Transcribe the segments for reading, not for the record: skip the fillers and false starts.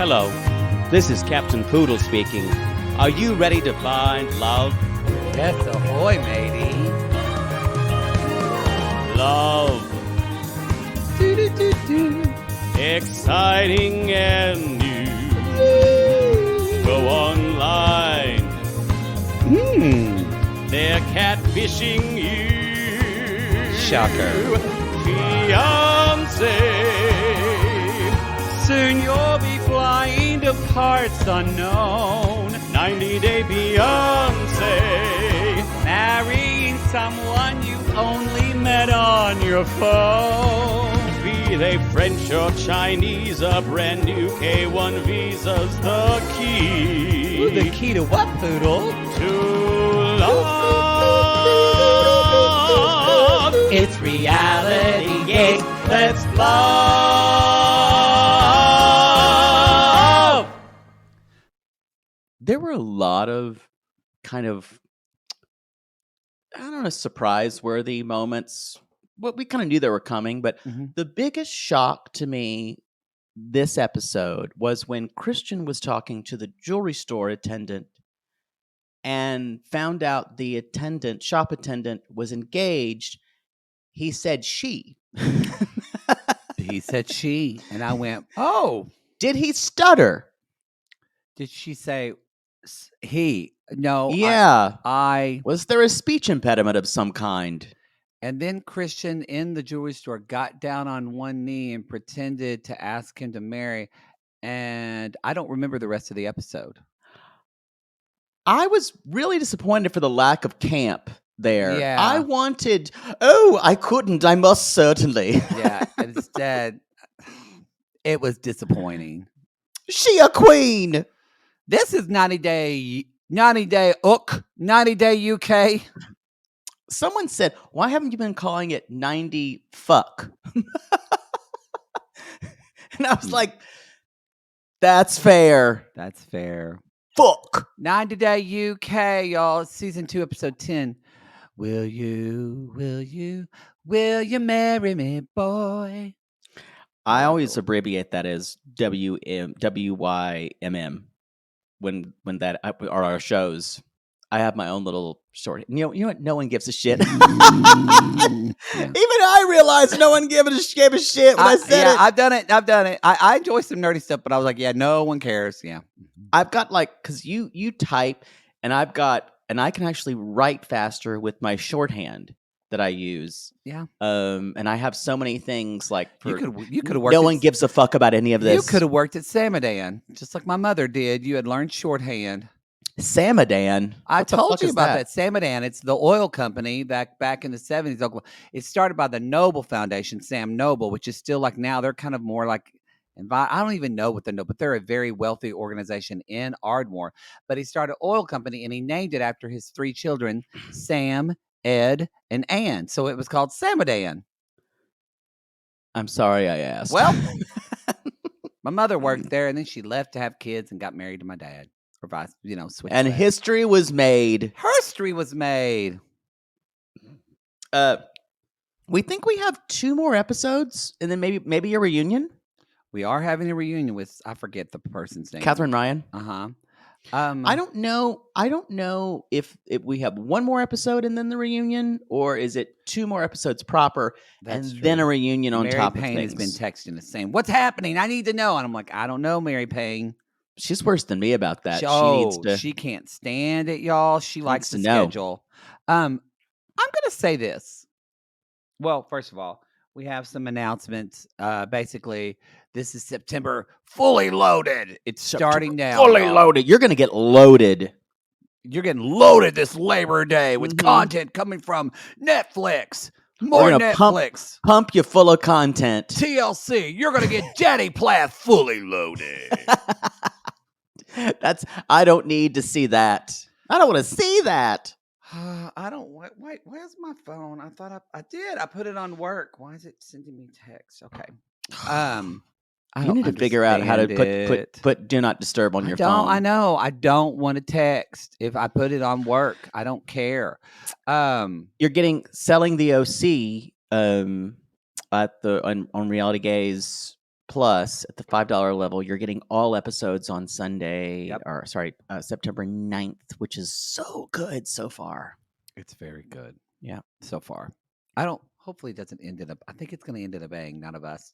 Hello, this is Captain Poodle speaking. Are you ready to find love? Yes, ahoy, matey. Love. Exciting and new. Go online. They're catfishing you. Shocker. Fiancé. Soon you'll be flying to parts unknown. 90-day Fiancé. Marrying someone you only met on your phone. Be they French or Chinese, a brand new K1 visa's the key. Ooh, the key to what, Poodle? To love. It's reality, yes, Let's love. There were a lot of kind of, I don't know, surprise-worthy moments. Well, we kind of knew they were coming, but the biggest shock to me this episode was when Cristian was talking to the jewelry store attendant and found out the shop attendant was engaged. He said she. He said she, and I went, oh. Did he stutter? Did she say he? No. Yeah. I. Was there a speech impediment of some kind? And then Cristian in the jewelry store got down on one knee and pretended to ask him to marry. And I don't remember the rest of the episode. I was really disappointed for the lack of camp there. Yeah. I wanted, I couldn't. I must certainly. Yeah. Instead, it was disappointing. She a queen. This is 90 day UK. Someone said, why haven't you been calling it 90 fuck? And I was like, that's fair. That's fair. Fuck. 90 Day UK, y'all. Season 2, episode 10. Will you marry me, boy? I always abbreviate that as WYMM when that are our shows. I have my own little short. You know what? No one gives a shit. Even I realized no one gave a shit when I said it. I've done it. I enjoy some nerdy stuff, but I was like, yeah, no one cares. Yeah. I've got because you type, and I can actually write faster with my shorthand that I use. Yeah. And I have so many things like you could have worked. No one gives a fuck about any of this. You could have worked at Samadan, just like my mother did. You had learned shorthand. Samadan. I told you about that. Samadan. It's the oil company back in the 70s. It started by the Noble Foundation, Sam Noble, which is still like now they're kind of more like, I don't even know what they know, but they're a very wealthy organization in Ardmore. But he started an oil company and he named it after his 3 children, Sam, Ed, and Ann. So it was called Samadan. I'm sorry I asked. Well, my mother worked there and then she left to have kids and got married to my dad. Switch. And back. history was made. History was made. We think we have 2 more episodes, and then maybe a reunion. We are having a reunion with I forget the person's name. Catherine Ryan. I don't know if we have 1 more episode and then the reunion, or is it 2 more episodes proper then a reunion on Mary top Payne of things. has been texting us saying, "What's happening? I need to know." And I'm like, "I don't know, Mary Payne." She's worse than me about that. She can't stand it, y'all. She likes to schedule. I'm going to say this. Well, first of all, we have some announcements. Basically, this is September fully loaded. It's starting now. Fully loaded. You're going to get loaded. You're getting loaded this Labor Day with content coming from Netflix. More Netflix. Pump you full of content. TLC. You're going to get Daddy Plath fully loaded. I don't need to see that. I don't want to see that. I don't. Wait, where's my phone? I thought I did. I put it on work. Why is it sending me text? Okay. You need to figure out how to put do not disturb on your phone. I know. I don't want to text if I put it on work. I don't care. You're selling the OC on Reality Gaze Plus, at the $5 level, you're getting all episodes on Sunday, Yep. or sorry, September 9th, which is so good so far. It's very good. Yeah. So far. Hopefully it doesn't end in I think it's going to end in a bang, none of us.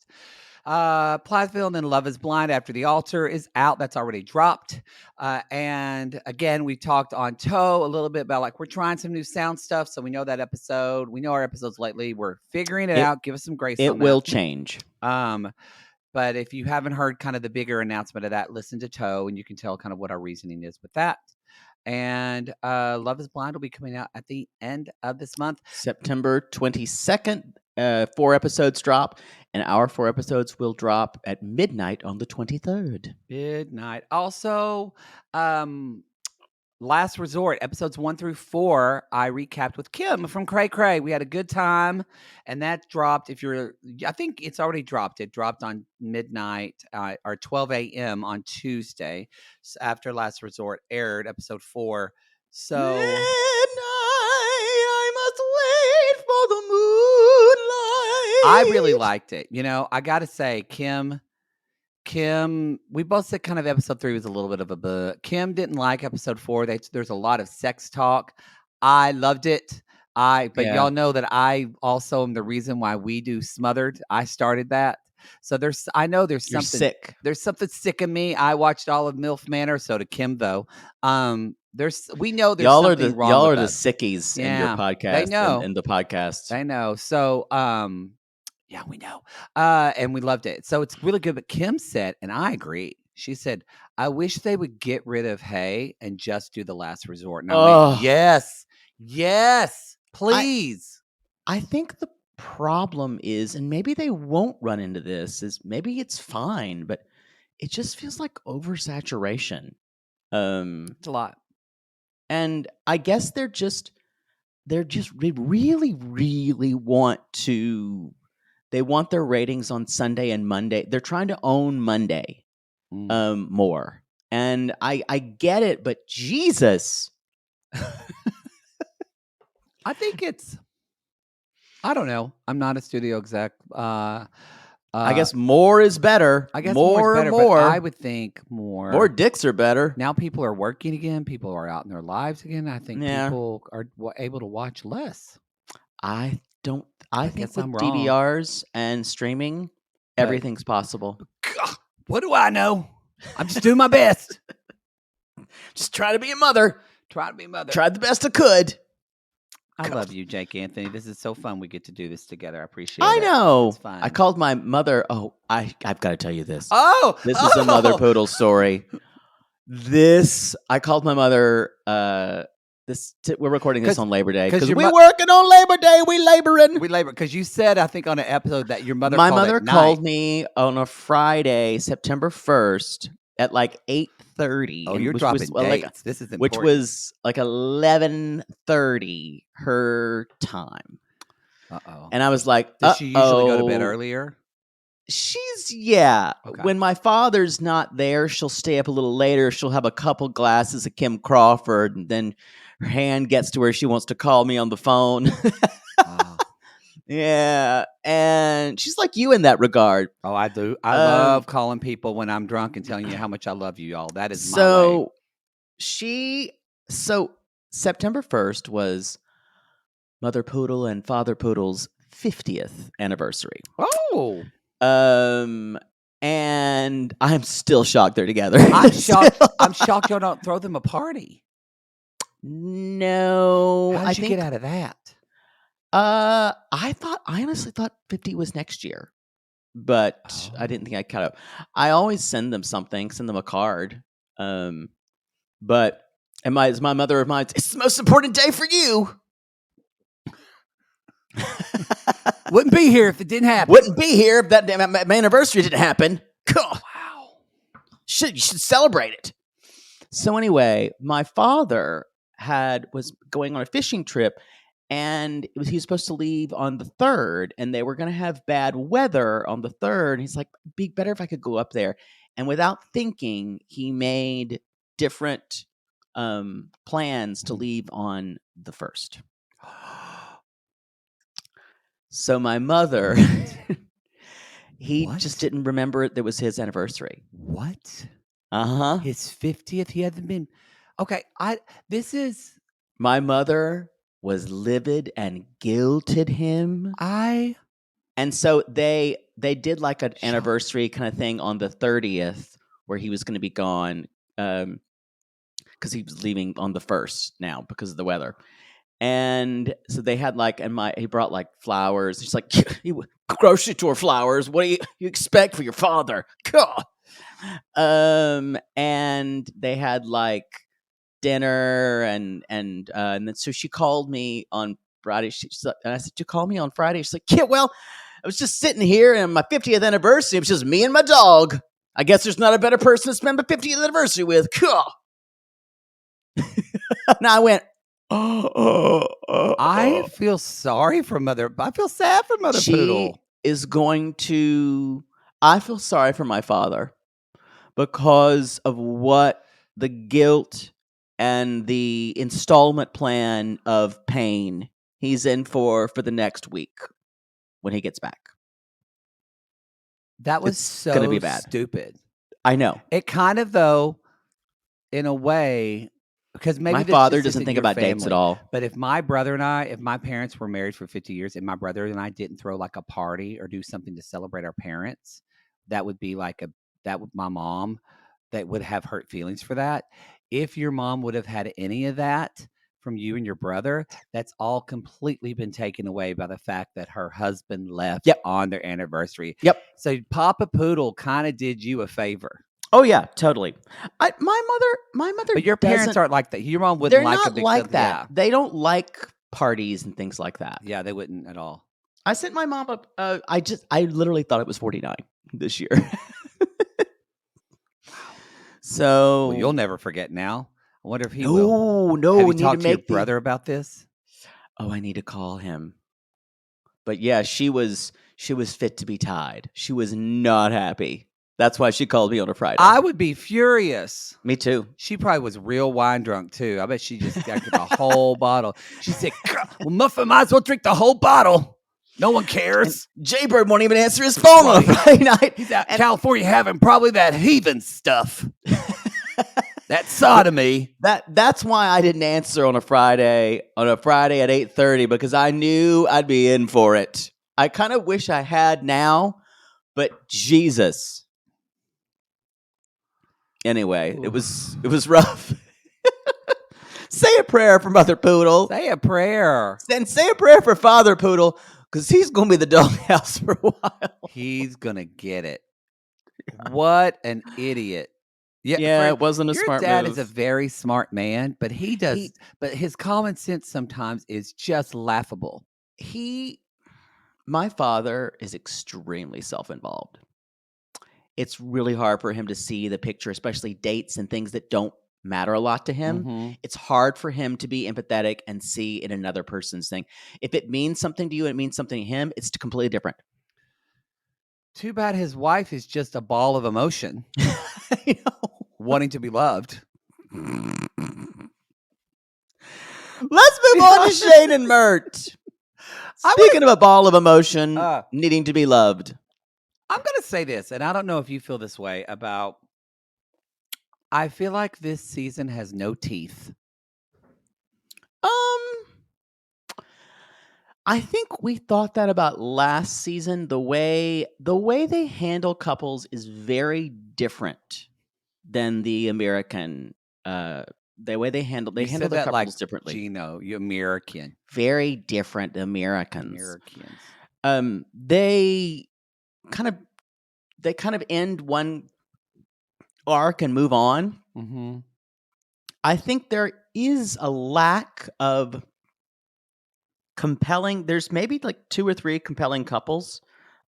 Plathville and then Love is Blind After the Altar is out. That's already dropped. And again, we talked on Toe a little bit about like we're trying some new sound stuff. So we know that episode. We know our episodes lately. We're figuring it out. Give us some grace on that. It will change. But if you haven't heard kind of the bigger announcement of that, listen to Toe and you can tell kind of what our reasoning is with that. And Love is Blind will be coming out at the end of this month. September 22nd, 4 episodes drop, and our 4 episodes will drop at midnight on the 23rd. Midnight. Also, Last Resort, episodes 1 through 4, I recapped with Kim from Cray Cray. We had a good time, and that dropped. I think it's already dropped. It dropped on midnight or 12 a.m. on Tuesday after Last Resort aired, episode 4. So midnight, I must wait for the moonlight. I really liked it. I got to say, Kim, we both said kind of episode 3 was a little bit of a bug. Kim didn't like episode 4. There's a lot of sex talk. I loved it. Y'all know that I also am the reason why we do Smothered. I started that. So I know there's You're something sick. There's something sick in me. I watched all of MILF Manor, so did Kim though. We know there's something wrong. Y'all with are us. the sickies in your podcast. They know. in the podcast. They know. So yeah, we know. And we loved it. So it's really good. But Kim said, and I agree, she said, I wish they would get rid of Hey and just do The Last Resort. And I went, yes, please. I think the problem is, and maybe they won't run into this, is maybe it's fine, but it just feels like oversaturation. It's a lot. And I guess they really, really want to. They want their ratings on Sunday and Monday. They're trying to own Monday more. And I get it, but Jesus. I think I don't know. I'm not a studio exec. I guess more is better. I guess more is better, more. But I would think more dicks are better. Now people are working again. People are out in their lives again. I think people are able to watch less. I think with I'm wrong. DVRs and streaming, everything's possible. God, what do I know? I'm just doing my best. Just try to be a mother. Tried the best I could. I love you, Jake Anthony. This is so fun. We get to do this together. I appreciate it. I know. It's fun. I called my mother. Oh, I've got to tell you this. This is a mother poodle story. I called my mother. We're recording this on Labor Day because we're working on Labor Day. We labor because you said, I think on an episode that your mother. My mother called me on a Friday, September 1st at like 8:30. Oh, you're dropping dates. This is important. Which was like 11:30 her time. Uh-oh. And I was like, does she usually go to bed earlier? Okay. When my father's not there, she'll stay up a little later. She'll have a couple glasses of Kim Crawford, and then her hand gets to where she wants to call me on the phone. Wow. Yeah, and she's like you in that regard. Oh, I do. I love calling people when I'm drunk and telling you how much I love you all. That is my way. So September 1st was Mother Poodle and Father Poodle's 50th anniversary. Oh. And I'm still shocked they're together. I'm shocked y'all don't throw them a party. No. How did you get out of that? I honestly thought 50 was next year, but I didn't think I'd cut up. I always send them a card. But as my mother reminds, it's the most important day for you. Wouldn't be here if it didn't happen. Wouldn't be here if that my anniversary didn't happen. Wow. You should celebrate it. So anyway, my father was going on a fishing trip, and he was supposed to leave on the 3rd, and they were going to have bad weather on the 3rd. And he's like, be better if I could go up there. And without thinking, he made different plans to leave on the 1st. So my mother, He What? just didn't remember that was his anniversary. What? Uh-huh. His 50th? He hadn't been. Okay, this is. My mother was livid and guilted him. And so they did like an anniversary kind of thing on the 30th where he was going to be gone because he was leaving on the 1st now because of the weather. And so they had like, he brought like flowers. He's like, grocery store flowers. What do you expect for your father? God. And they had like dinner and then so she called me on Friday. And I said, "You call me on Friday?" She's like, "Yeah, well, I was just sitting here and my 50th anniversary. It was just me and my dog. I guess there's not a better person to spend my 50th anniversary with." And I went, I feel sorry for Mother. I feel sad for Mother Poodle. Is going to. I feel sorry for my father because of what the guilt and the installment plan of pain he's in for the next week when he gets back. That was so gonna be bad. Stupid. I know. It kind of, though, in a way, because maybe my this father just doesn't isn't think your about dates at family, all. But if my parents were married for 50 years and my brother and I didn't throw like a party or do something to celebrate our parents, that would be like my mom that would have hurt feelings for that. If your mom would have had any of that from you and your brother, that's all completely been taken away by the fact that her husband left on their anniversary. Yep. So Papa Poodle kind of did you a favor. Oh yeah, totally. My mother. But your parents aren't like that. Your mom wouldn't They're like not a big like that. Yeah. They don't like parties and things like that. Yeah, they wouldn't at all. I sent my mom up. I literally thought it was 49 this year. So well, you'll never forget now. I wonder if he no, will. No, Have you we need talked to to your make brother about this? Oh, I need to call him. But yeah, she was fit to be tied. She was not happy. That's why she called me on a Friday. I would be furious. Me too. She probably was real wine drunk too. I bet she just got the whole bottle. She said, "Well, Muffin might as well drink the whole bottle. No one cares." And Jaybird won't even answer his phone on a Friday night. He's out in California having probably that heathen stuff. That sodomy. That's why I didn't answer on a Friday at 8:30 because I knew I'd be in for it. I kind of wish I had now, but Jesus. Anyway, it was rough. Say a prayer for Mother Poodle. Say a prayer. And say a prayer for Father Poodle because he's going to be the doghouse for a while. He's going to get it. What an idiot. Yeah, it wasn't a smart move. Your dad is a very smart man, but but his common sense sometimes is just laughable. My father is extremely self-involved. It's really hard for him to see the picture, especially dates and things that don't matter a lot to him. Mm-hmm. It's hard for him to be empathetic and see in another person's thing. If it means something to you, it means something to him. It's completely different. Too bad his wife is just a ball of emotion. Wanting to be loved. Let's move on to Shane and Mert. Speaking of a ball of emotion, needing to be loved. I'm going to say this, and I don't know if you feel this way about. I feel like this season has no teeth. I think we thought that about last season. The way they handle couples is very different than the American. The way they handle the couples like differently. Gino, you American, very different Americans. They kind of end one arc and move on. Mm-hmm. I think there is a lack of compelling. There's maybe like 2 or 3 compelling couples,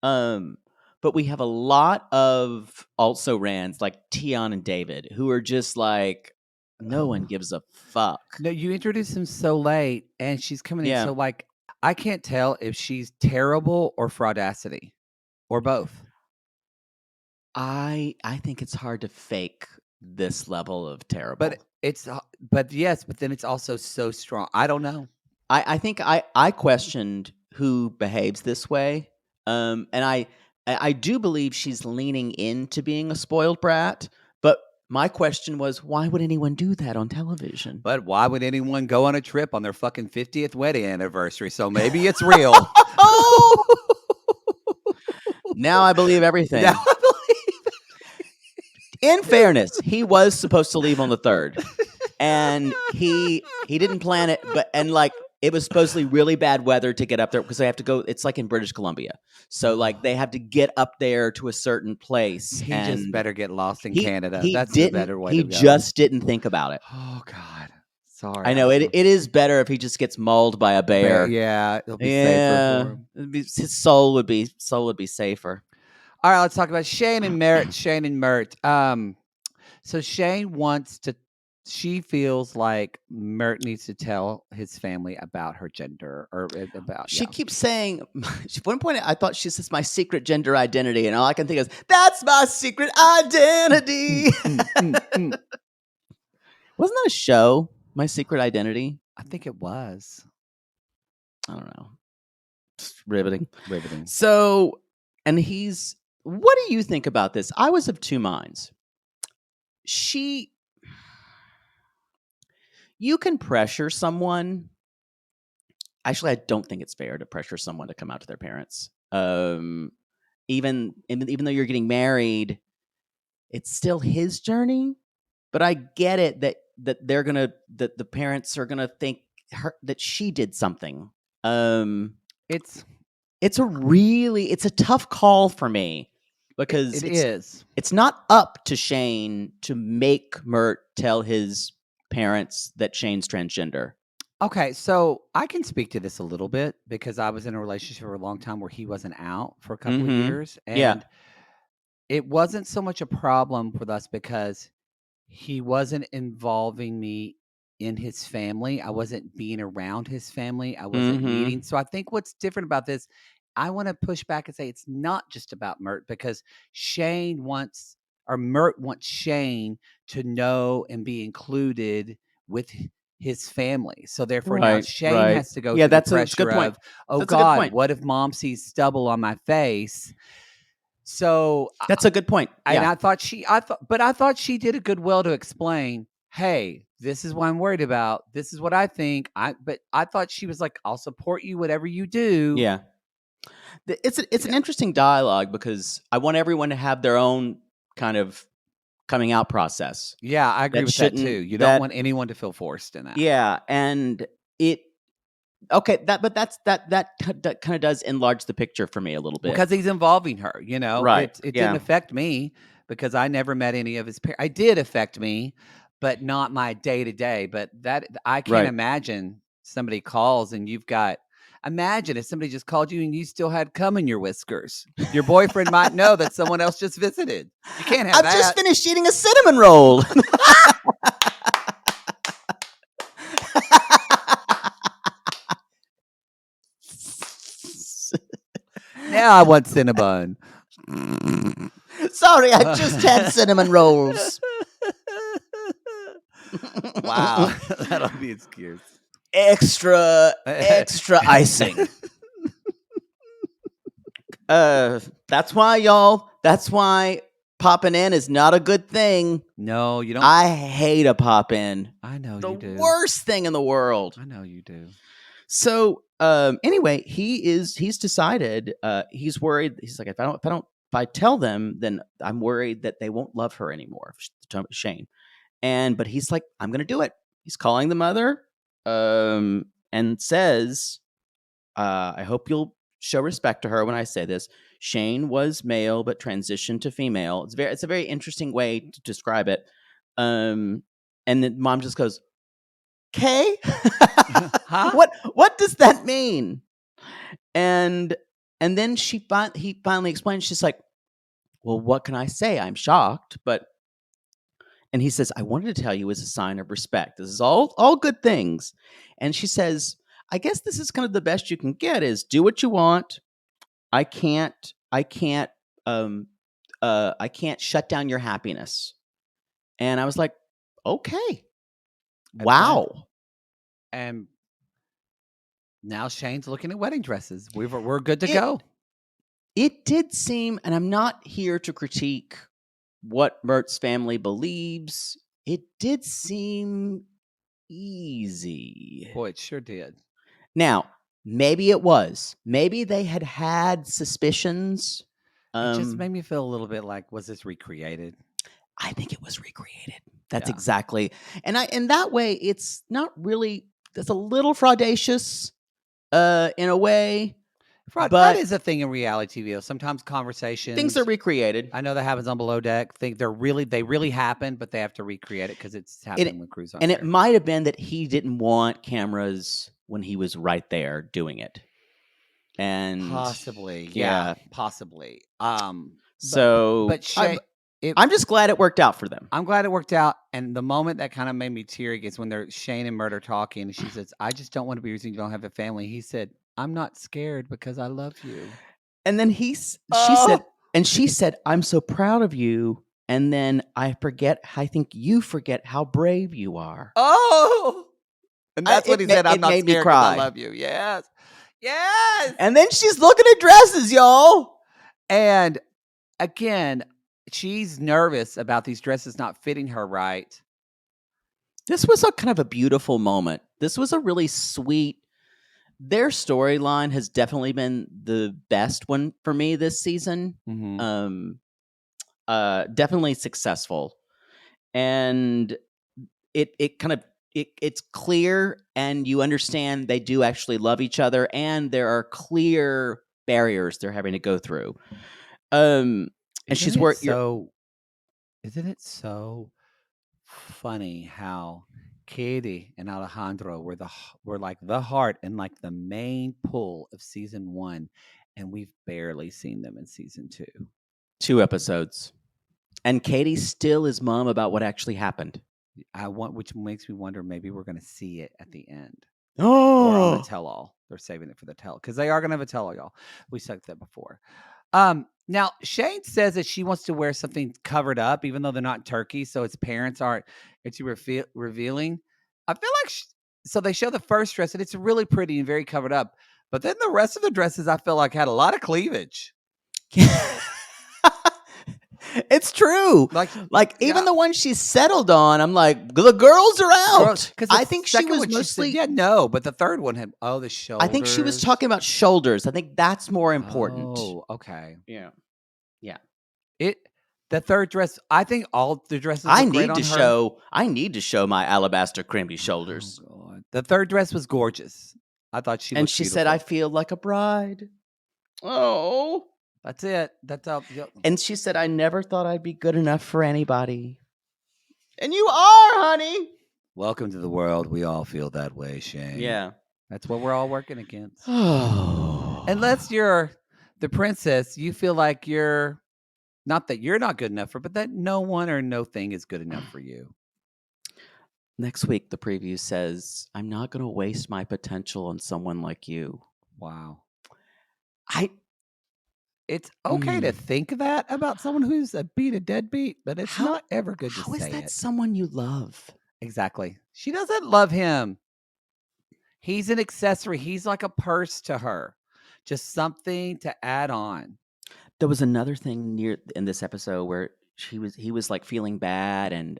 but we have a lot of also rants like Tionne and David who are just like no one gives a fuck. No, you introduced him so late, and she's coming in so like I can't tell if she's terrible or fraudacity or both. I think it's hard to fake this level of terrible. But then it's also so strong. I don't know. I think I questioned who behaves this way. And I do believe she's leaning into being a spoiled brat, but my question was, why would anyone do that on television? But why would anyone go on a trip on their fucking 50th wedding anniversary? So maybe it's real. Now I believe everything. Now I believe. In fairness, he was supposed to leave on the 3rd, and he didn't plan it, and like it was supposedly really bad weather to get up there because they have to go. It's like in British Columbia, so like they have to get up there to a certain place. He and just better get lost in Canada. He That's didn't. the better way He to go. just didn't think about it. Oh God, sorry. I know it is better if he just gets mauled by a bear. Yeah, it'll be safer for him. His soul would be safer. All right, let's talk about Shane and Mert. Shane and Mert. So Shane wants to. She feels like Mert needs to tell his family about her gender or about. She keeps saying. At one point, I thought she says my secret gender identity, and all I can think is that's my secret identity. Wasn't that a show? My Secret Identity. I think it was. I don't know. Just riveting. Riveting. So, and he's. What do you think about this? I was of two minds. You can pressure someone. Actually, I don't think it's fair to pressure someone to come out to their parents. Even though you're getting married, it's still his journey. But I get it that the parents are gonna think that she did something. It's a tough call for me because it's not up to Shane to make Mert tell his parents that Shane's transgender. Okay, so I can speak to this a little bit because I was in a relationship for a long time where he wasn't out for a couple of years, and it wasn't so much a problem with us because he wasn't involving me in his family. I wasn't being around his family. I wasn't meeting. So I think what's different about this, I want to push back and say it's not just about Mert because Mert wants Shane to know and be included with his family. So therefore now Shane has to go through the pressure of, oh God, what if mom sees stubble on my face? So that's a good point. And I thought she did a good will to explain, hey, this is what I'm worried about. This is what I think. But I thought she was like, I'll support you, whatever you do. Yeah. It's an interesting dialogue because I want everyone to have their own kind of coming out process. Yeah, I agree with that too. You don't want anyone to feel forced in that. Yeah, and that kind of does enlarge the picture for me a little bit because he's involving her. Right? It didn't affect me because I never met any of his parents. It did affect me, but not my day to day. But that I can't imagine somebody calls and you've got. Imagine if somebody just called you and you still had cum in your whiskers. Your boyfriend might know that someone else just visited. You can't have that. I've just finished eating a cinnamon roll. Now I want Cinnabon. Sorry, I just had cinnamon rolls. Wow, that'll be excuse. Extra icing. That's why, y'all. That's why popping in is not a good thing. No, you don't. I hate a pop in. I know you do. The worst thing in the world. I know you do. So, anyway, he's decided. He's worried. He's like, if I tell them, then I'm worried that they won't love her anymore. Shane, but he's like, I'm going to do it. He's calling the mother. And says, I hope you'll show respect to her when I say this. Shane was male but transitioned to female. It's a very interesting way to describe it. And then mom just goes, "Okay, huh? What does that mean?" And then he finally explains. She's like, "Well, what can I say? I'm shocked, but." And he says, I wanted to tell you as a sign of respect. This is all good things. And she says, I guess this is kind of the best you can get is do what you want. I can't shut down your happiness. And I was like, okay. Wow. And now Shane's looking at wedding dresses. We're good to go. it did seem, and I'm not here to critique what Mert's family believes, it did seem easy. Boy, it sure did. Now, maybe it was. Maybe they had suspicions. It just made me feel a little bit like, was this recreated? I think it was recreated. That's Yeah. exactly. And that way it's not really, it's a little fraudacious in a way. Fraud, But that is a thing in reality TV. Sometimes conversations, things are recreated. I know that happens on Below Deck. They really happen, but they have to recreate it because it's happening when crews aren't And there. it might have been that he didn't want cameras when he was right there doing it. And possibly, yeah, possibly. So, but I'm just glad it worked out for them. I'm glad it worked out. And the moment that kind of made me teary is when Shane and Mert are talking, and she says, "I just don't want to be reason you don't have a family." He said, "I'm not scared because I love you." And then she said, "I'm so proud of you." And then I think you forget how brave you are. Oh, and that's what he said. I'm not scared because I cry. love you. Yes. Yes. And then she's looking at dresses, y'all. And again, she's nervous about these dresses not fitting her right. This was a kind of a beautiful moment. This was a really sweet. Their storyline has definitely been the best one for me this season. Mm-hmm. Definitely successful. And it's clear, and you understand they do actually love each other, and there are clear barriers they're having to go through. And she's worked. Isn't it so funny how Katie and Alejandro were like the heart and like the main pull of season 1, and we've barely seen them in season 2. 2 episodes, and Katie still is mum about what actually happened. Which makes me wonder, maybe we're going to see it at the end. Oh, or on the tell-all. They're saving it for the tell, because they are going to have a tell-all, y'all. We said that before. Now Shane says that she wants to wear something covered up, even though they're not turkey, so its parents aren't. It's revealing. I feel like so they show the first dress, and it's really pretty and very covered up. But then the rest of the dresses, I feel like, had a lot of cleavage. It's true. Like even the one she settled on, I'm like, the girls are out. Because I think she was mostly. But the third one had the shoulders. I think she was talking about shoulders. I think that's more important. Oh, okay. Yeah. The third dress, I think all the dresses. I need to show my alabaster creamy shoulders. Oh, God. The third dress was gorgeous. I thought she. And she said, "I feel like a bride." Oh. That's it. That's all. Yep. And she said, "I never thought I'd be good enough for anybody." And you are, honey. Welcome to the world. We all feel that way, Shane. Yeah. That's what we're all working against. Oh. Unless you're the princess, you feel like you're not that you're not good enough for, but that no one or no thing is good enough for you. Next week, the preview says, "I'm not going to waste my potential on someone like you." Wow. It's okay to think that about someone who's a deadbeat, but it's not ever good to say it. How is that someone you love? Exactly. She doesn't love him. He's an accessory. He's like a purse to her. Just something to add on. There was another thing in this episode where he was like feeling bad, and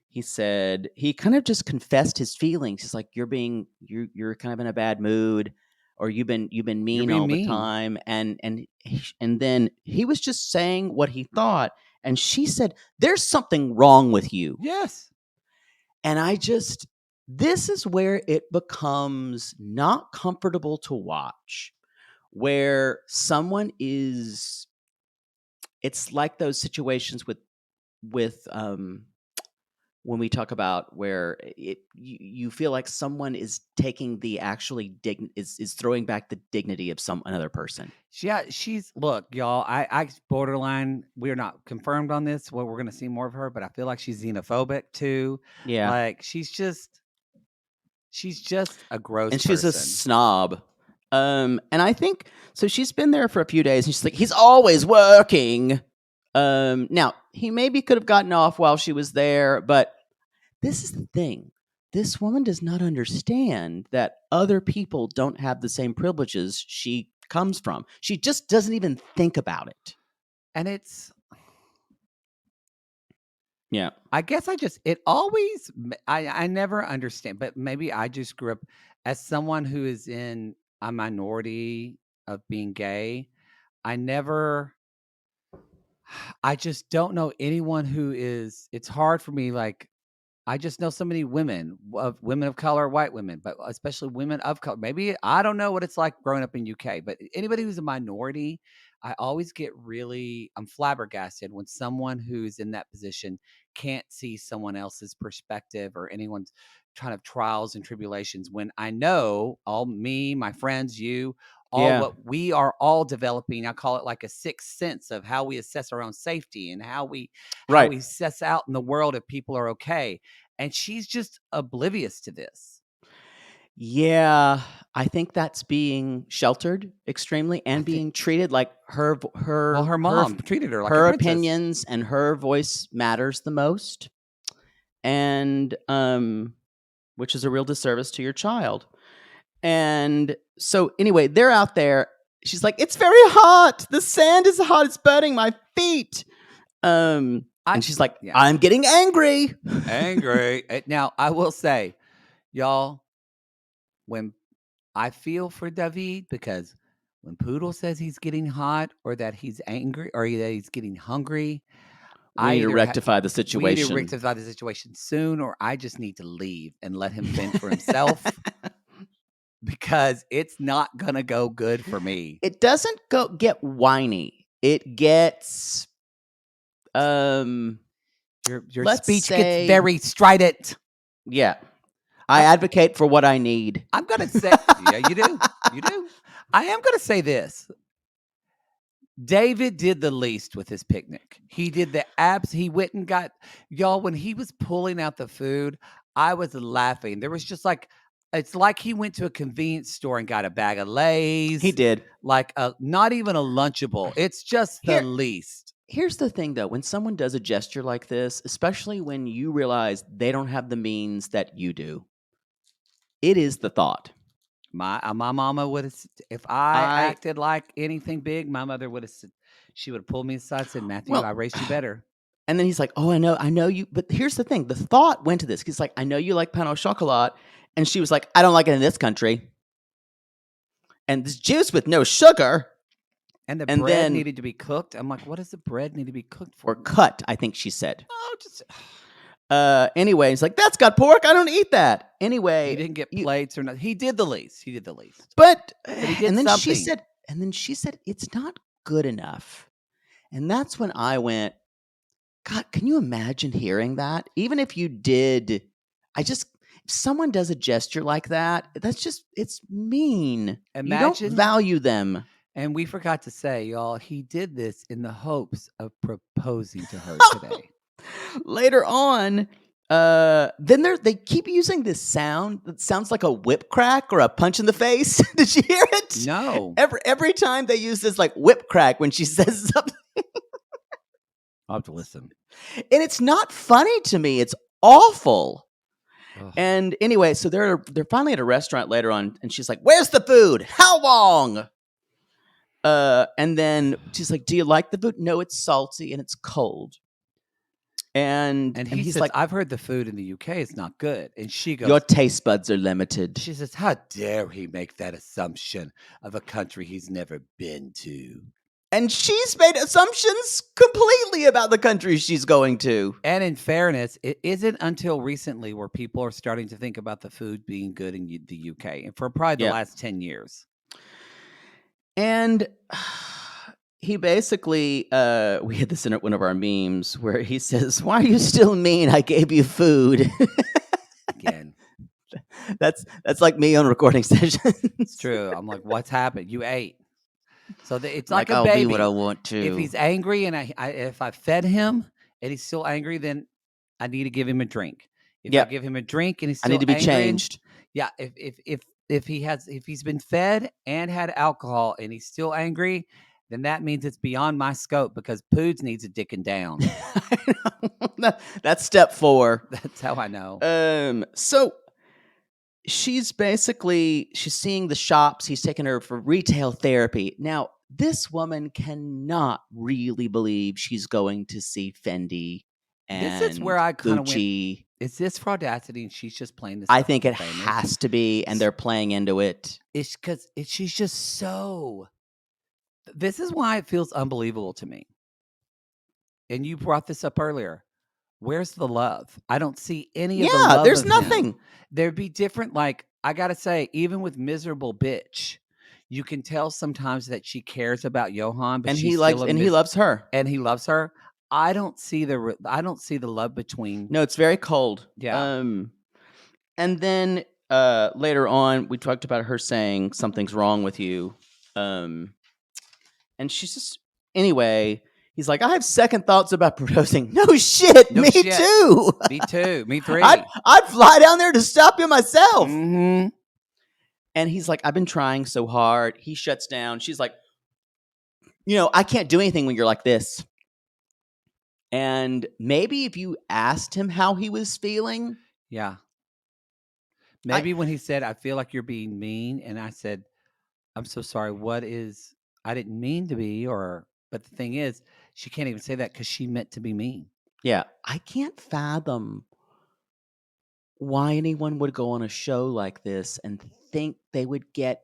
he said he kind of just confessed his feelings. He's like, you're kind of in a bad mood, or you've been mean all the time, and then he was just saying what he thought, and she said, "There's something wrong with you." Yes. And this is where it becomes not comfortable to watch, where someone is. It's like those situations with when we talk about where you feel like someone is taking the is throwing back the dignity of another person. Yeah, look, y'all, I borderline, we're not confirmed on this, we're going to see more of her, but I feel like she's xenophobic too. Yeah. Like she's just a gross and she's person. A snob. And I think, so she's been there for a few days, and she's like, he's always working. Now, he maybe could have gotten off while she was there, but this is the thing. This woman does not understand that other people don't have the same privileges she comes from. She just doesn't even think about it. And it's, yeah. I guess I never understand, but maybe I just grew up as someone who is in a minority of being gay. I just don't know anyone who is, it's hard for me. Like, I just know so many women of color, white women, but especially women of color. Maybe I don't know what it's like growing up in UK, but anybody who's a minority, I always I'm flabbergasted when someone who's in that position can't see someone else's perspective or anyone's kind of trials and tribulations. When I know my friends, you, all what we are all developing, I call it like a sixth sense of how we assess our own safety and how we assess out in the world if people are okay. And she's just oblivious to this. Yeah, I think that's being sheltered extremely and being treated like her mom treated her like her a princess. opinions and her voice matters the most, and which is a real disservice to your child. And so anyway, they're out there. She's like, "It's very hot. The sand is hot. It's burning my feet." And she's like, "I'm getting angry." Now, I will say, y'all, when I feel for David, because when Poodle says he's getting hot or that he's angry or that he's getting hungry, we need to rectify the situation. We need to rectify the situation soon, or I just need to leave and let him fend for himself. Because it's not gonna go good for me. It doesn't get whiny. It gets your speech gets very strident. Yeah. I advocate for what I need. I'm gonna say yeah, you do. You do. I am gonna say this. David did the least with his picnic. He did the abs. He went and got, y'all, when he was pulling out the food, I was laughing. There was just like, it's like he went to a convenience store and got a bag of Lay's. He did. Like not even a Lunchable. It's just the least. Here's the thing, though. When someone does a gesture like this, especially when you realize they don't have the means that you do, it is the thought. My mama would have, if I acted like anything big, my mother would have said, she would have pulled me aside and said, "Matthew, I raised you better." And then he's like, "Oh, I know you." But here's the thing. The thought went to this. He's like, "I know you like pain au chocolat." And she was like, "I don't like it in this country. And this juice with no sugar." And the bread needed to be cooked. I'm like, what does the bread need to be cooked for? Or cut, I think she said. Oh, just... anyway, he's like, "That's got pork. I don't eat that." Anyway. He didn't get plates or nothing. He did the least. But he did and then something. she said, "It's not good enough." And that's when I went, God, can you imagine hearing that? Even if you did, if someone does a gesture like that, it's mean. Imagine, you don't value them. And we forgot to say, y'all, he did this in the hopes of proposing to her today. Later on, then they keep using this sound that sounds like a whip crack or a punch in the face. Did you hear it? No. Every time they use this like whip crack when she says something. I'll have to listen. And it's not funny to me. It's awful. Ugh. And anyway, so they're finally at a restaurant later on, and she's like, "Where's the food? How long?" And then she's like, "Do you like the food?" "No, it's salty and it's cold." And he's says, like, "I've heard the food in the UK is not good." And she goes, "Your taste buds are limited." She says, "How dare he make that assumption of a country he's never been to?" And she's made assumptions completely about the country she's going to. And in fairness, it isn't until recently where people are starting to think about the food being good in the UK, and for probably the last 10 years. And he basically, we had this in one of our memes where he says, "Why are you still mean? I gave you food." Again. That's like me on recording sessions. It's true. I'm like, what's happened? You ate. So it's like I'll a baby. Be what I want to. If he's angry and if I fed him and he's still angry, then I need to give him a drink. If I give him a drink and he's still angry, I need to be changed. If he's been fed and had alcohol and he's still angry, then that means it's beyond my scope because Poods needs a dicking down. That's step 4. That's how I know. So she's seeing the shops. He's taking her for retail therapy. Now, this woman cannot really believe she's going to see Fendi This is where and I kind of went, Gucci. is this fraudacity and she's just playing this I stuff think to it be famous? has to be, and they're playing into it. It's because she's just so. This is why it feels unbelievable to me. And you brought this up earlier. Where's the love? I don't see any of the Yeah, love there's of him. nothing. There'd be different, like, I gotta say, even with Miserable Bitch, you can tell sometimes that she cares about Johan, but And she's he still likes, and he loves her. and he loves her. I don't see the love between. No, it's very cold. Yeah. And then later on, we talked about her saying something's wrong with you. And she's just, anyway, he's like, I have second thoughts about proposing. No shit, No me shit. too. Me too. Me three. I'd fly down there to stop you myself. Mm-hmm. And he's like, I've been trying so hard. He shuts down. She's like, I can't do anything when you're like this. And maybe if you asked him how he was feeling. Yeah. Maybe when he said, I feel like you're being mean. And I said, I'm so sorry. I didn't mean to be, but the thing is, she can't even say that because she meant to be mean. Yeah. I can't fathom why anyone would go on a show like this and think they would get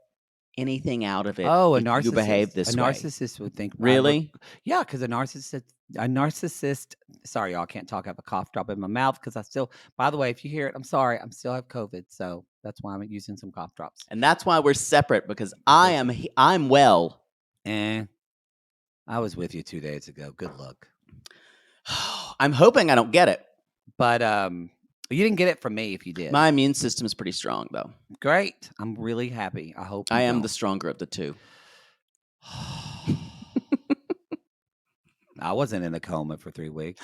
anything out of it. Oh, a if narcissist. You behave this way. A narcissist would think. Really? Yeah, because a narcissist. Sorry, y'all, I can't talk. I have a cough drop in my mouth because I still. By the way, if you hear it, I'm sorry. I still have COVID, so that's why I'm using some cough drops. And that's why we're separate, because I'm well. I was with you 2 days ago. Good luck. I'm hoping I don't get it. But you didn't get it from me if you did. My immune system is pretty strong, though. Great. I'm really happy. I hope I am the stronger of the two. I wasn't in a coma for 3 weeks.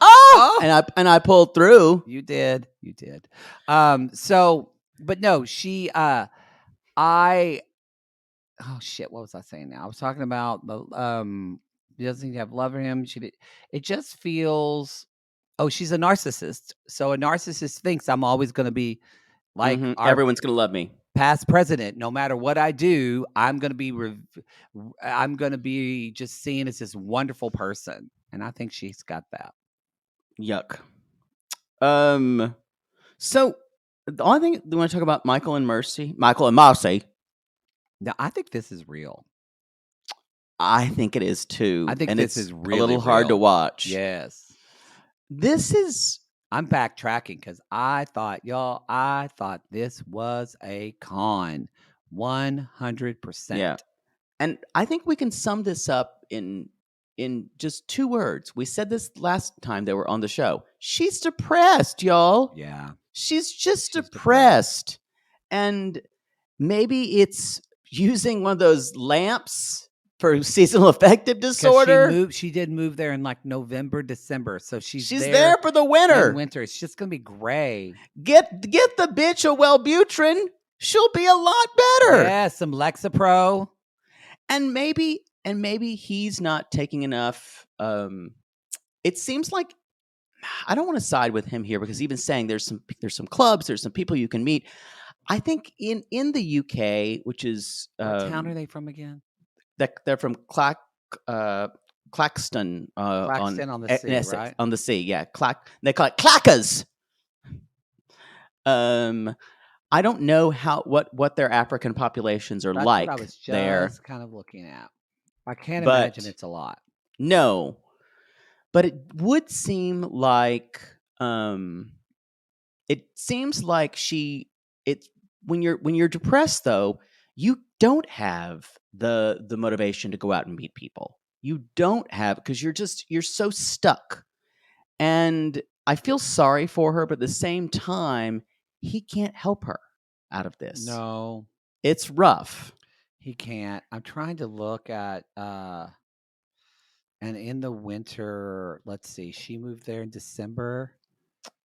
Oh! And I pulled through. You did. So, but no, she oh shit, what was I saying now? I was talking about the she doesn't have love for him. It just feels, she's a narcissist. So a narcissist thinks I'm always going to be like everyone's going to love me. Past president. No matter what I do, I'm going to be just seen as this wonderful person. And I think she's got that. Yuck. So the only thing we want to talk about Michael and Marcy. Now, I think this is real. I think it is too. I think this is really a little hard to watch. Yes. I'm backtracking because I thought this was a con. 100%. Yeah. And I think we can sum this up in just 2 words. We said this last time they were on the show. She's depressed, y'all. Yeah. She's depressed. And maybe it's using one of those lamps for seasonal affective disorder. She did move there in like November, December. So she's there for the winter. It's just going to be gray. Get the bitch a Wellbutrin. She'll be a lot better. Yeah, some Lexapro. And maybe he's not taking enough. It seems like, I don't want to side with him here, because even saying there's some clubs, there's some people you can meet. I think in the UK, which is what town are they from again? They're from Claxton. Claxton on the sea, Essex, right? On the sea, yeah. They call it Clackers. I don't know what their African populations are like. What I was just there. kind of looking at. I can't imagine it's a lot. No, but it would seem like it seems like when you're depressed, though, you don't have the motivation to go out and meet people. You don't have, because you're so stuck. And I feel sorry for her, but at the same time, he can't help her out of this. No. It's rough. He can't. I'm trying to look at and in the winter, let's see, she moved there in December.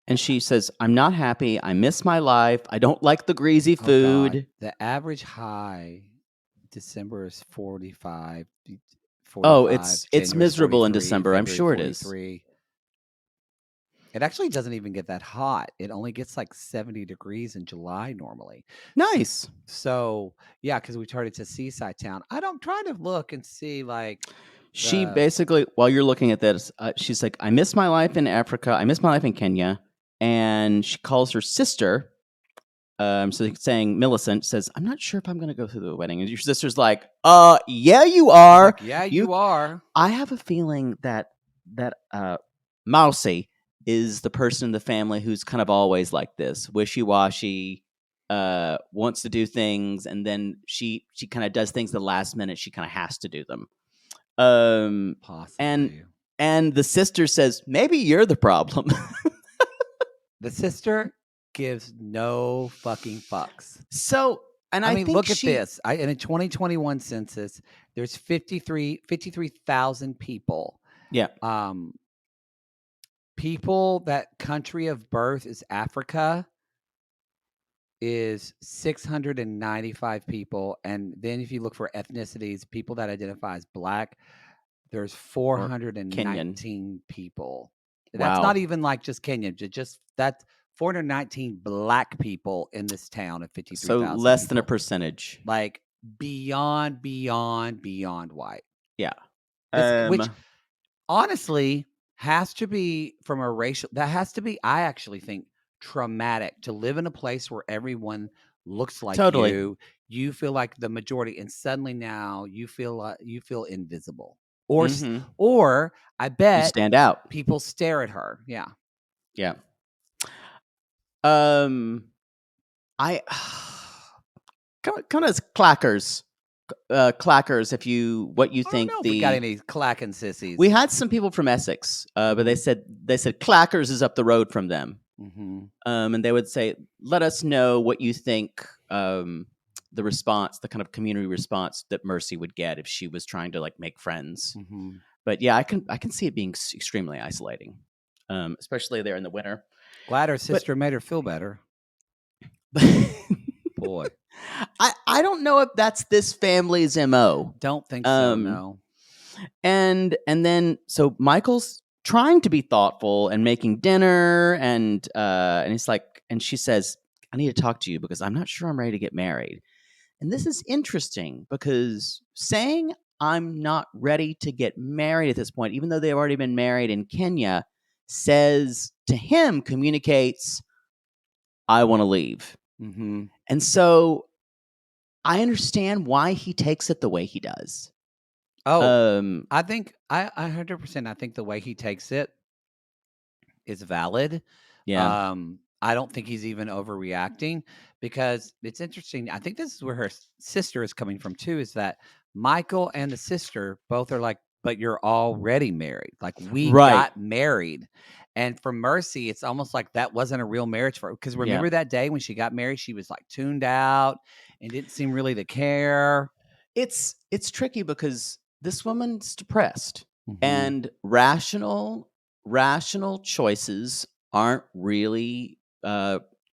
And she says, I'm not happy. I miss my life. I don't like the greasy food. God. The average high December is 45. Oh, it's miserable in December. I'm sure 43. It is. It actually doesn't even get that hot. It only gets like 70 degrees in July normally. Nice. So yeah, because we started to seaside town. I don't try to look and see like She the basically, while you're looking at this, she's like, I miss my life in Africa. I miss my life in Kenya. And she calls her sister. So saying Millicent says, I'm not sure if I'm going to go through the wedding. And your sister's like, yeah, you are. like, yeah, you are. I have a feeling that Mousy is the person in the family who's kind of always like this, wishy-washy, wants to do things, and then she kind of does things the last minute. She kind of has to do them. Possibly. And the sister says, maybe you're the problem. The sister gives no fucking fucks. So, and I mean, think look at this. In a 2021 census, there's 53,000 people. Yeah. People that country of birth is Africa is 695 people. And then if you look for ethnicities, people that identify as Black, there's 419 people. That's Wow. not even like just Kenyan. Just that's 419 Black people in this town of 53,000. So less people. than a percentage. Like beyond white. Yeah. Which honestly has to be from a racial. That has to be. I actually think traumatic to live in a place where everyone looks like Totally. you. You feel like the majority, and suddenly now you feel invisible. Or I bet you stand out. People stare at her. Yeah. Yeah. I kind of clackers. Clackers, what you think I don't know if we got any clacking sissies. We had some people from Essex, but they said Clackers is up the road from them. Mm-hmm. And they would say, let us know what you think the response, the kind of community response that Mercy would get if she was trying to like make friends. Mm-hmm. But yeah, I can see it being extremely isolating, especially there in the winter. Glad her sister made her feel better. Boy. I don't know if that's this family's MO. Don't think so, no. And then so Michael's trying to be thoughtful and making dinner, and he's like, and she says, I need to talk to you because I'm not sure I'm ready to get married. And this is interesting because saying I'm not ready to get married at this point, even though they've already been married in Kenya, says to him, communicates, I want to leave. Mm-hmm. And so I understand why he takes it the way he does. Oh, I think I 100%. I think the way he takes it is valid. Yeah. I don't think he's even overreacting because it's interesting. I think this is where her sister is coming from too. Is that Michael and the sister both are like, but you're already married. Like we got married. And for Mercy, it's almost like that wasn't a real marriage for her. Because remember that day when she got married, she was like tuned out and didn't seem really to care. It's tricky because this woman's depressed, and rational choices aren't really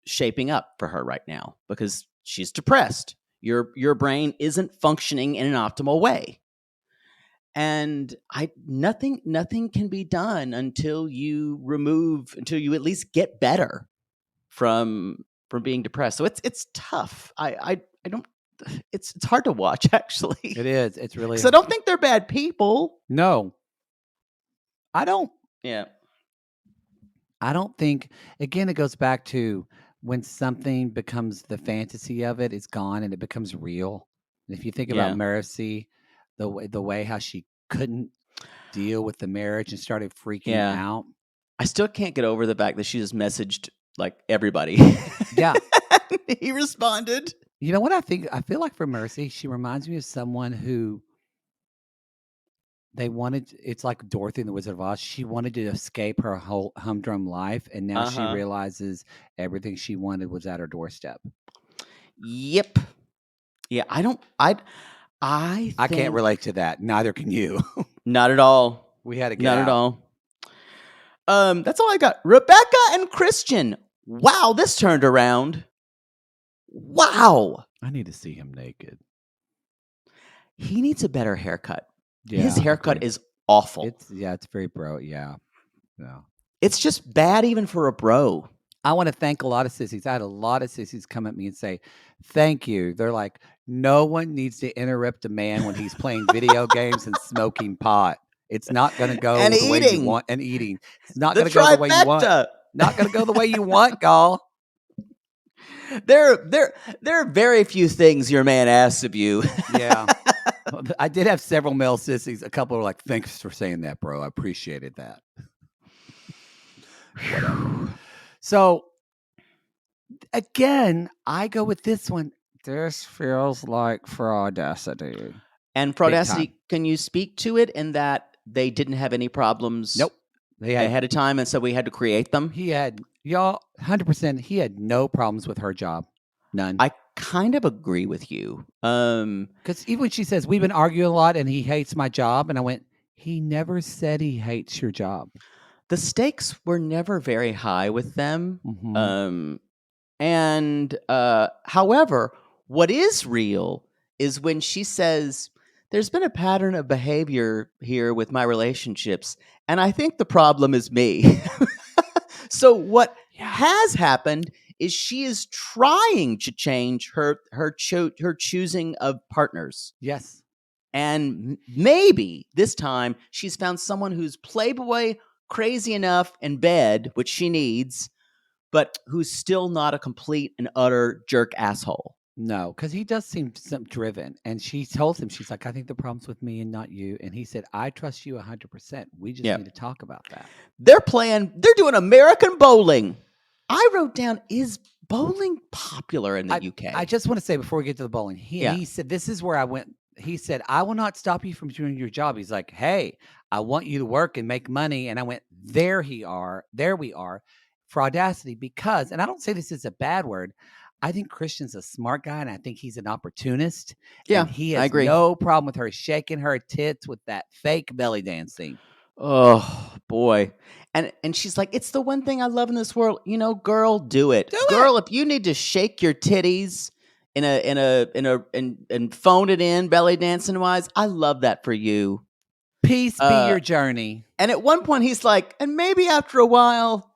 shaping up for her right now because she's depressed. Your brain isn't functioning in an optimal way. And nothing can be done until you at least get better from being depressed. So it's tough. I don't. It's hard to watch, actually. It is. It's really. Because I don't think they're bad people. No, I don't. Yeah. I don't think. Again, it goes back to when something becomes the fantasy of it is gone and it becomes real. And if you think about Mercy, the way how she couldn't deal with the marriage and started freaking out. I still can't get over the fact that she just messaged like everybody. Yeah. He responded. You know what I think? I feel like for Mercy, she reminds me of someone who it's like Dorothy in the Wizard of Oz. She wanted to escape her whole humdrum life, and now she realizes everything she wanted was at her doorstep. Yep. Yeah, I can't relate to that. Neither can you. Not at all. We had to get out. Not at all. That's all I got. Rebecca and Cristian. Wow, this turned around. Wow. I need to see him naked. He needs a better haircut. Yeah, his haircut is awful. It's very bro. Yeah. It's just bad even for a bro. I want to thank a lot of sissies. I had a lot of sissies come at me and say, thank you. They're like, no one needs to interrupt a man when he's playing video games and smoking pot. It's not going to go And the way you eating. want. And eating. It's not The going to go the way you want. trifecta. Not going to go the way you want, Gall. There are very few things your man asks of you. Yeah. I did have several male sissies. A couple were like, thanks for saying that, bro. I appreciated that. Whatever. So, again, I go with this one. This feels like fraudacity. And fraudacity, can you speak to it in that they didn't have any problems Nope. They had ahead of time, and so we had to create them? He had, y'all, 100%, he had no problems with her job. None. I kind of agree with you. Because even when she says, we've been arguing a lot and he hates my job, and I went, he never said he hates your job. The stakes were never very high with them. Mm-hmm. However, what is real is when she says, there's been a pattern of behavior here with my relationships, and I think the problem is me. So what has happened is she is trying to change her choosing of partners. Yes. And maybe this time she's found someone who's playboy crazy enough in bed, which she needs, but who's still not a complete and utter jerk asshole. No, because he does seem driven. And she told him, she's like, I think the problem's with me and not you. And he said, I trust you 100%. We just need to talk about that. They're doing American bowling. I wrote down, is bowling popular in the UK? I just want to say before we get to the bowling, he said, this is where I went. He said, I will not stop you from doing your job. He's like, hey, I want you to work and make money. And I went, there we are. Fraudacity, because, and I don't say this is a bad word, I think Cristian's a smart guy, and I think he's an opportunist. Yeah, and he has I agree. No problem with her shaking her tits with that fake belly dancing. Oh boy. And she's like, it's the one thing I love in this world. You know, girl, do it. Girl, if you need to shake your titties and phone it in belly dancing wise, I love that for you. Peace be your journey. And at one point he's like, and maybe after a while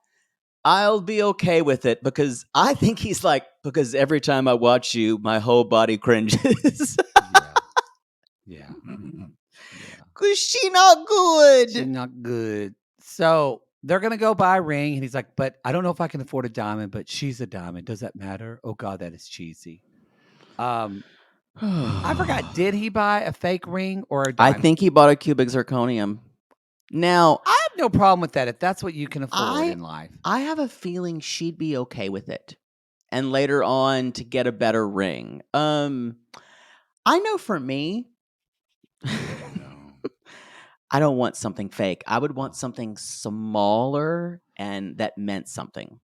I'll be okay with it, because I think he's like, because every time I watch you, my whole body cringes. Yeah. Because she's not good. She's not good. So they're going to go buy a ring. And he's like, but I don't know if I can afford a diamond, but she's a diamond. Does that matter? Oh, God, that is cheesy. I forgot. Did he buy a fake ring or a diamond? I think he bought a cubic zirconium. Now, I have no problem with that if that's what you can afford in life. I have a feeling she'd be okay with it. And later on to get a better ring. I know for me, I don't want something fake. I would want something smaller and that meant something.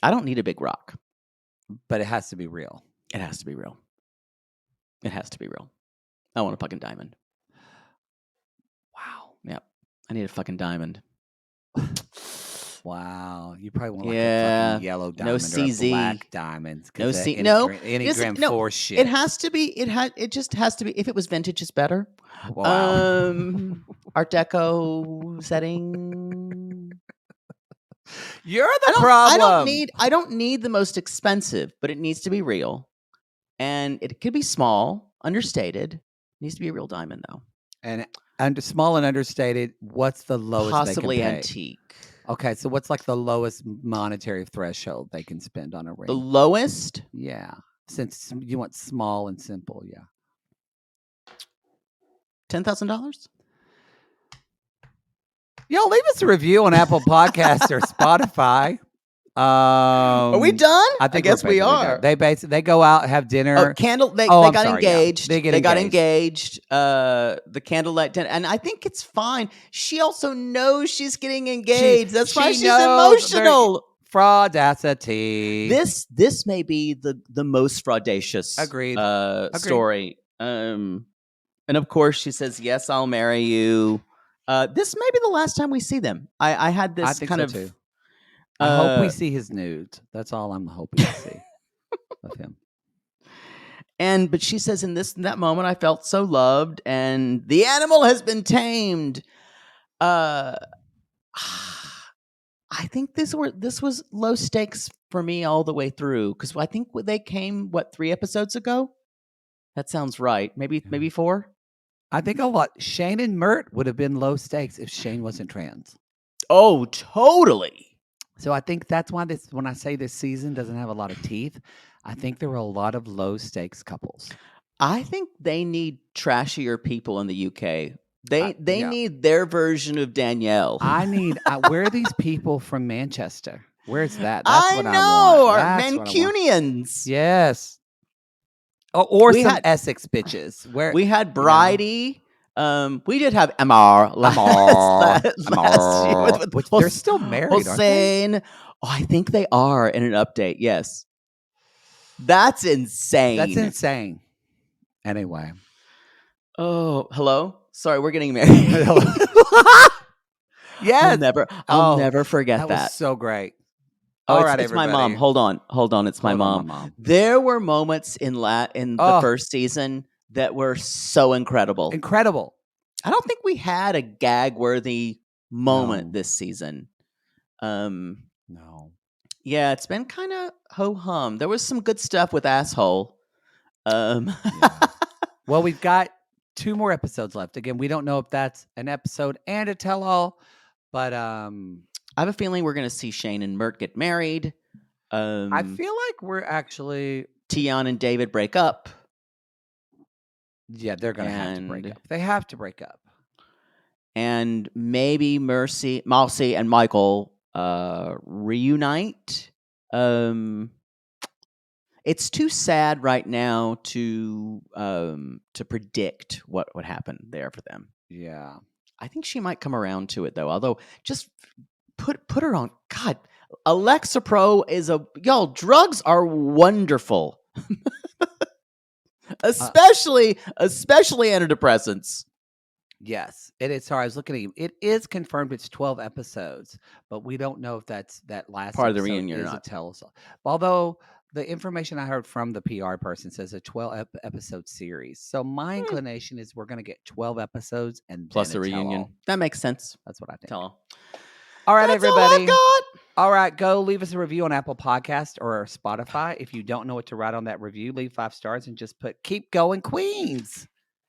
I don't need a big rock. But it has to be real. It has to be real. It has to be real. I want a fucking diamond. Wow. Yep. I need a fucking diamond. Wow. You probably want like a fucking yellow diamond no CZ. Or a black diamond. No CZ. Enneagram 4 shit. It has to be. It just has to be. If it was vintage, it's better. Wow. Art Deco setting. You're the problem. I don't need the most expensive, but it needs to be real. And it could be small, understated. It needs to be a real diamond, though. And small and understated, what's the lowest Possibly they can pay? Antique. Okay, so what's like the lowest monetary threshold they can spend on a ring? The lowest? Yeah. Since you want small and simple, yeah. $10,000? Y'all leave us a review on Apple Podcasts or Spotify. Are we done? I guess we are. Done. They go out, have dinner. They got engaged. Yeah. They got engaged. The candlelight dinner, and I think it's fine. She also knows she's getting engaged. That's why she's emotional. Fraudacity. This may be the most fraudacious Agreed. story. And of course she says, yes, I'll marry you. This may be the last time we see them. I had this I think kind so of too. I hope we see his nudes. That's all I'm hoping to see of him. But she says, in that moment, I felt so loved, and the animal has been tamed. I think this was low stakes for me all the way through because I think they came 3 episodes ago. That sounds right. Maybe 4. I think a lot. Shane and Mert would have been low stakes if Shane wasn't trans. Oh, totally. So I think that's why when I say this season doesn't have a lot of teeth, I think there were a lot of low stakes couples. I think they need trashier people in the UK. They need their version of Danielle. Where are these people from Manchester? Where's that? That's what I want. Our Mancunians. Yes. Or some Essex bitches. Where we had Bridie. We did have Lamar last year. Which they're still married, Hossein. aren't they? Oh, I think they are in an update. Yes. That's insane. Anyway. Oh, hello. Sorry, we're getting married. Yes. I'll never forget that. That was so great. All right, it's my mom. Hold on. It's my mom. There were moments in the first season that were so incredible. Incredible. I don't think we had a gag-worthy moment this season. No. Yeah, it's been kind of ho-hum. There was some good stuff with asshole. Well, we've got 2 more episodes left. Again, we don't know if that's an episode and a tell-all, but I have a feeling we're going to see Shane and Mert get married. I feel like we're actually Tionne and David break up. Yeah, they're going to have to break up. They have to break up. And maybe Marcy and Michael reunite. It's too sad right now to predict what would happen there for them. Yeah. I think she might come around to it though. Although just put her on. God, Alexa Pro is drugs are wonderful. especially antidepressants. Yes, it is. Sorry, I was looking at you. It is confirmed it's 12 episodes, but we don't know if that last part of the reunion is or not. Tell us. Although the information I heard from the PR person says a 12 episode series. So my inclination is we're going to get 12 episodes and plus a reunion. Tell-all. That makes sense. That's what I think. Tell-all. All right, That's everybody. All I've got. All right, go leave us a review on Apple Podcast or Spotify. If you don't know what to write on that review, leave 5 stars and just put "Keep going, Queens."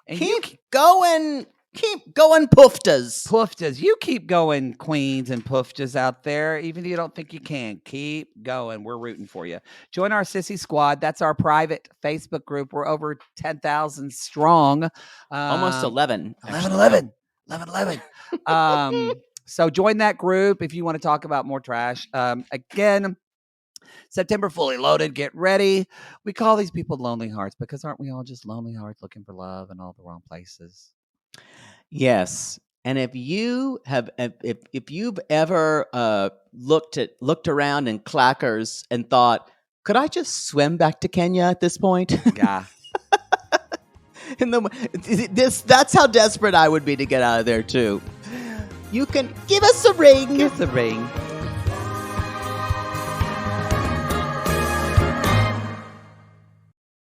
And keep going, Pooftas. Pooftas. You keep going, Queens and Pooftas out there. Even if you don't think you can, keep going. We're rooting for you. Join our Sissy Squad. That's our private Facebook group. We're over 10,000 strong. Almost 11. 11. So join that group if you want to talk about more trash. Again, September fully loaded. Get ready. We call these people lonely hearts because aren't we all just lonely hearts looking for love in all the wrong places? Yes. And if you've ever looked around in clackers and thought, could I just swim back to Kenya at this point? Yeah. That's how desperate I would be to get out of there too. You can give us a ring. Give us a ring.